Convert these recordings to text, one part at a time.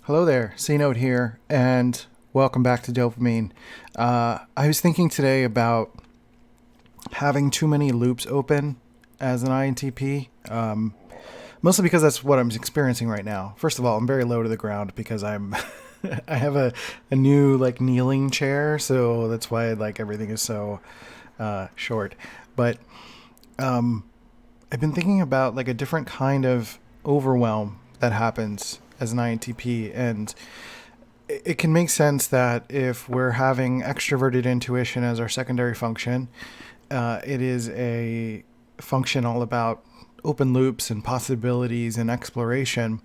Hello there, C Note here, and welcome back to DOPEamine. I was thinking today about having too many loops open as an INTP, mostly because that's what I'm experiencing right now. First of all, I'm very low to the ground because I'm I have a new like kneeling chair, so that's why like everything is so short. But I've been thinking about like a different kind of overwhelm that happens as an INTP, and it can make sense that if we're having extroverted intuition as our secondary function, it is a function all about open loops and possibilities and exploration.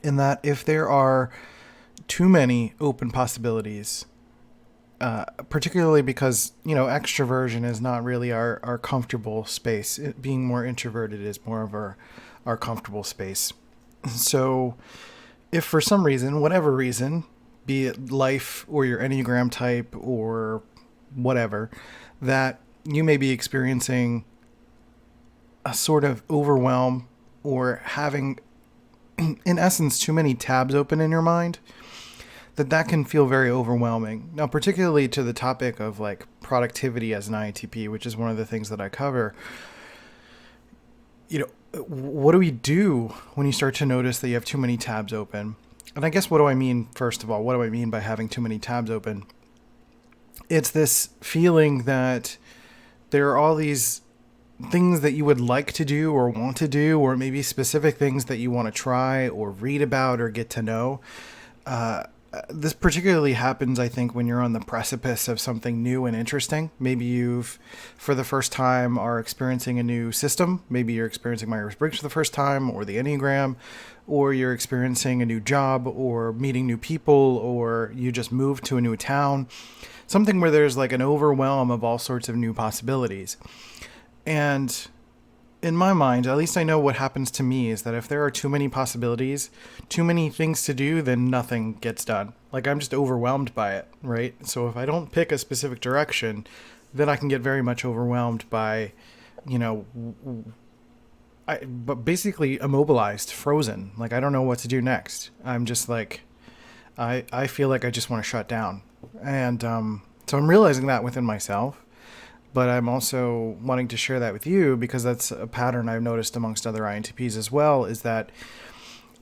In that, if there are too many open possibilities, particularly because extroversion is not really our comfortable space. Being more introverted is more of our comfortable space. So, if for some reason, whatever reason, be it life or your Enneagram type or whatever, that you may be experiencing a sort of overwhelm or having, in essence, too many tabs open in your mind, that can feel very overwhelming. Now, particularly to the topic of like productivity as an INTP, which is one of the things that I cover. What do we do when you start to notice that you have too many tabs open? And I guess what do I mean, first of all, what do I mean by having too many tabs open? It's this feeling that there are all these things that you would like to do or want to do, or maybe specific things that you want to try or read about or get to know. This particularly happens, I think, when you're on the precipice of something new and interesting. Maybe you've, for the first time, are experiencing a new system. Maybe you're experiencing Myers-Briggs for the first time, or the Enneagram, or you're experiencing a new job, or meeting new people, or you just moved to a new town. Something where there's like an overwhelm of all sorts of new possibilities. And in my mind, at least I know what happens to me is that if there are too many possibilities, too many things to do, then nothing gets done. Like I'm just overwhelmed by it, right? So if I don't pick a specific direction, then I can get very much overwhelmed by, but basically immobilized, frozen. Like I don't know what to do next. I'm just like, I feel like I just want to shut down. And so I'm realizing that within myself. But I'm also wanting to share that with you because that's a pattern I've noticed amongst other INTPs as well, is that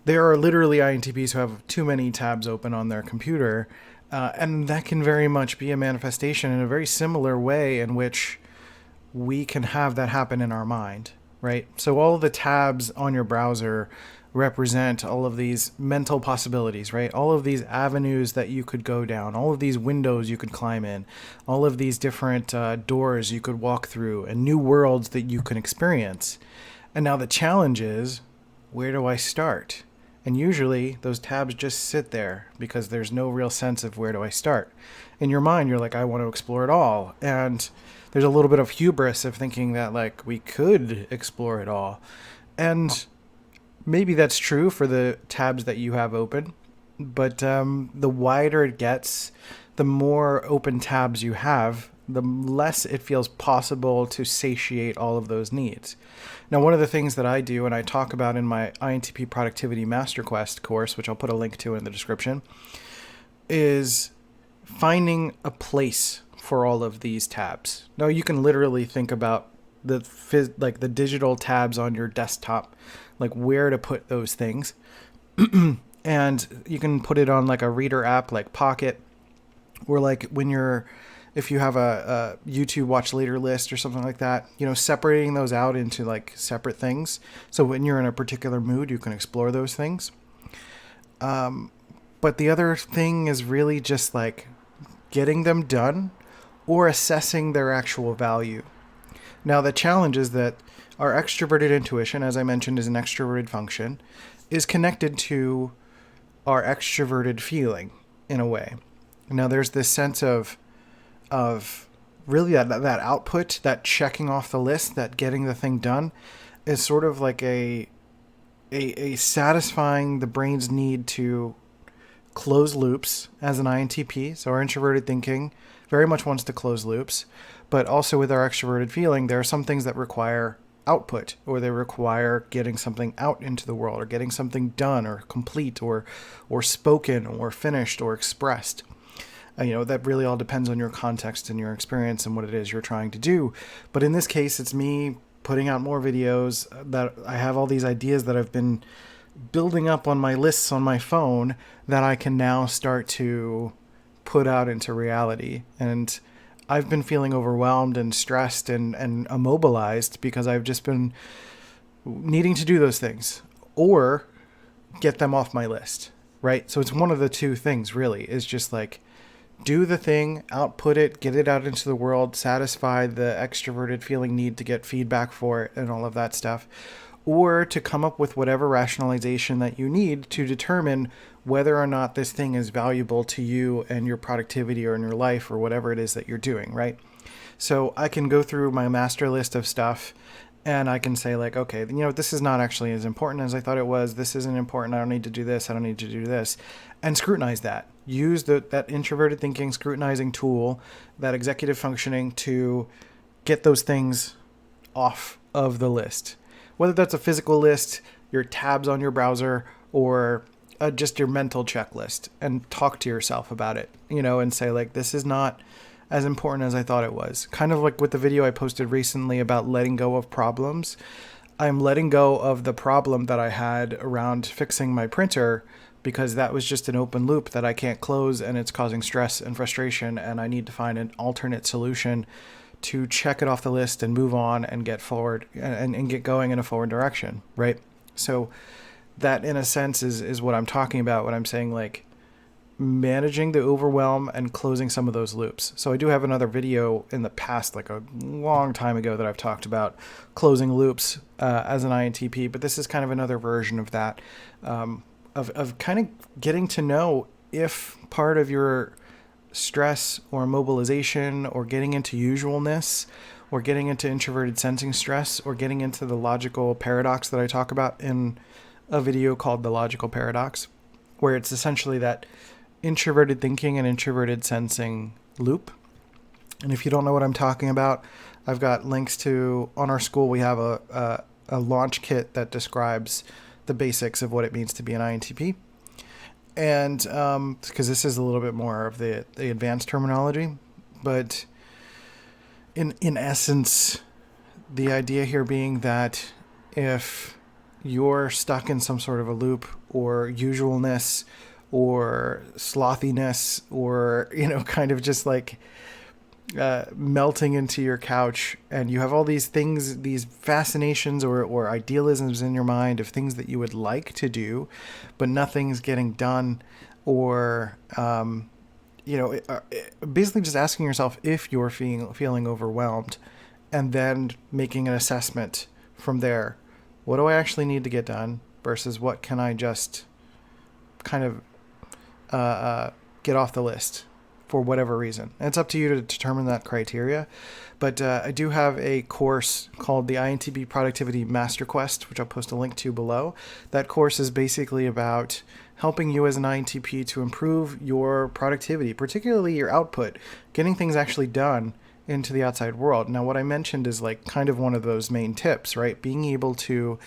there are literally INTPs who have too many tabs open on their computer. And that can very much be a manifestation in a very similar way in which we can have that happen in our mind, right? So all of the tabs on your browser represent all of these mental possibilities, right? All of these avenues that you could go down, all of these windows you could climb in, all of these different doors you could walk through, and new worlds that you can experience. And now the challenge is, where do I start? And usually those tabs just sit there because there's no real sense of where do I start. In your mind, you're like, I want to explore it all. And there's a little bit of hubris of thinking that like we could explore it all. And maybe that's true for the tabs that you have open, but the wider it gets, the more open tabs you have, the less it feels possible to satiate all of those needs. Now, one of the things that I do, and I talk about in my INTP Productivity Master Quest course, which I'll put a link to in the description, is finding a place for all of these tabs. Now, you can literally think about the digital tabs on your desktop, like where to put those things. And you can put it on like a reader app like Pocket, or like if you have a YouTube watch later list or something like that, separating those out into like separate things. So when you're in a particular mood, you can explore those things. But the other thing is really just like getting them done or assessing their actual value. Now, the challenge is that our extroverted intuition, as I mentioned, is an extroverted function, is connected to our extroverted feeling in a way. Now, there's this sense of really that output, that checking off the list, that getting the thing done is sort of like a satisfying the brain's need to close loops as an INTP. So our introverted thinking very much wants to close loops. But also with our extroverted feeling, there are some things that require output, or they require getting something out into the world, or getting something done or complete or spoken or finished or expressed. That really all depends on your context and your experience and what it is you're trying to do. But in this case, it's me putting out more videos. That I have all these ideas that I've been building up on my lists on my phone that I can now start to put out into reality. And I've been feeling overwhelmed and stressed and immobilized because I've just been needing to do those things or get them off my list, right? So it's one of the two things, really, is just like, do the thing, output it, get it out into the world, satisfy the extroverted feeling need to get feedback for it and all of that stuff, or to come up with whatever rationalization that you need to determine whether or not this thing is valuable to you and your productivity or in your life or whatever it is that you're doing, right? So I can go through my master list of stuff and I can say like, okay, this is not actually as important as I thought it was. This isn't important. I don't need to do this. I don't need to do this. And scrutinize that. Use that introverted thinking scrutinizing tool, that executive functioning, to get those things off of the list. Whether that's a physical list, your tabs on your browser, or just your mental checklist, and talk to yourself about it, and say like, this is not as important as I thought it was. Kind of like with the video I posted recently about letting go of problems. I'm letting go of the problem that I had around fixing my printer because that was just an open loop that I can't close, and it's causing stress and frustration, and I need to find an alternate solution to check it off the list and move on and get forward and get going in a forward direction, right? So that, in a sense, is what I'm talking about when I'm saying like managing the overwhelm and closing some of those loops. So I do have another video in the past, like a long time ago, that I've talked about closing loops as an INTP, but this is kind of another version of that, of kind of getting to know if part of your stress or mobilization or getting into usualness or getting into introverted sensing stress or getting into the logical paradox that I talk about in a video called The Logical Paradox, where it's essentially that introverted thinking and introverted sensing loop. And if you don't know what I'm talking about, I've got links to, on our school, we have a launch kit that describes the basics of what it means to be an INTP. And because this is a little bit more of the advanced terminology, but in essence, the idea here being that if you're stuck in some sort of a loop or usualness or slothiness or, kind of just like melting into your couch, and you have all these things, these fascinations or idealisms in your mind of things that you would like to do, but nothing's getting done, or, basically just asking yourself if you're feeling overwhelmed, and then making an assessment from there. What do I actually need to get done versus what can I just kind of get off the list for whatever reason? And it's up to you to determine that criteria. But I do have a course called the INTP Productivity Master Quest, which I'll post a link to below. That course is basically about helping you as an INTP to improve your productivity, particularly your output, getting things actually done into the outside world. Now, what I mentioned is like kind of one of those main tips, right? Being able to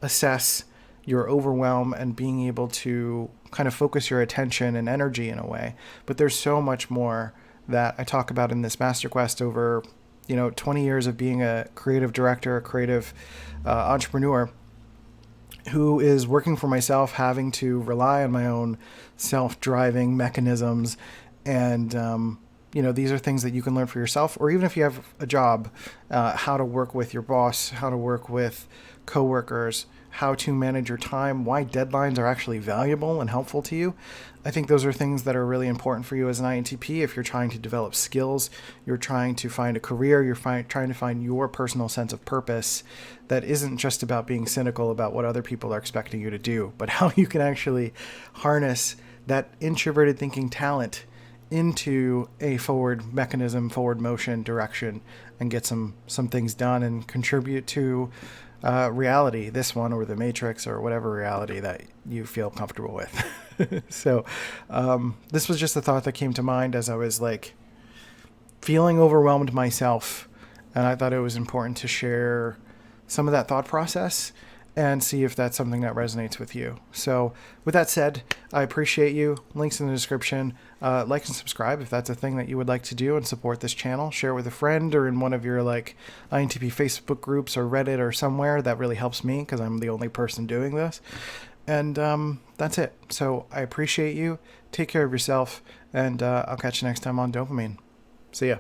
assess your overwhelm and being able to kind of focus your attention and energy in a way. But there's so much more that I talk about in this master quest over, 20 years of being a creative director, a creative entrepreneur who is working for myself, having to rely on my own self-driving mechanisms. And, these are things that you can learn for yourself, or even if you have a job, how to work with your boss, how to work with coworkers, how to manage your time, why deadlines are actually valuable and helpful to you. I think those are things that are really important for you as an INTP. If you're trying to develop skills, you're trying to find a career, you're trying to find your personal sense of purpose that isn't just about being cynical about what other people are expecting you to do, but how you can actually harness that introverted thinking talent into a forward mechanism, forward motion direction, and get some things done and contribute to reality, this one or the matrix or whatever reality that you feel comfortable with. So this was just a thought that came to mind as I was like feeling overwhelmed myself, and I thought it was important to share some of that thought process and see if that's something that resonates with you. So with that said, I appreciate you. Links in the description. Like and subscribe if that's a thing that you would like to do and support this channel. Share it with a friend or in one of your like INTP Facebook groups or Reddit or somewhere. That really helps me because I'm the only person doing this. And that's it. So I appreciate you. Take care of yourself, and I'll catch you next time on DOPEamine. See ya.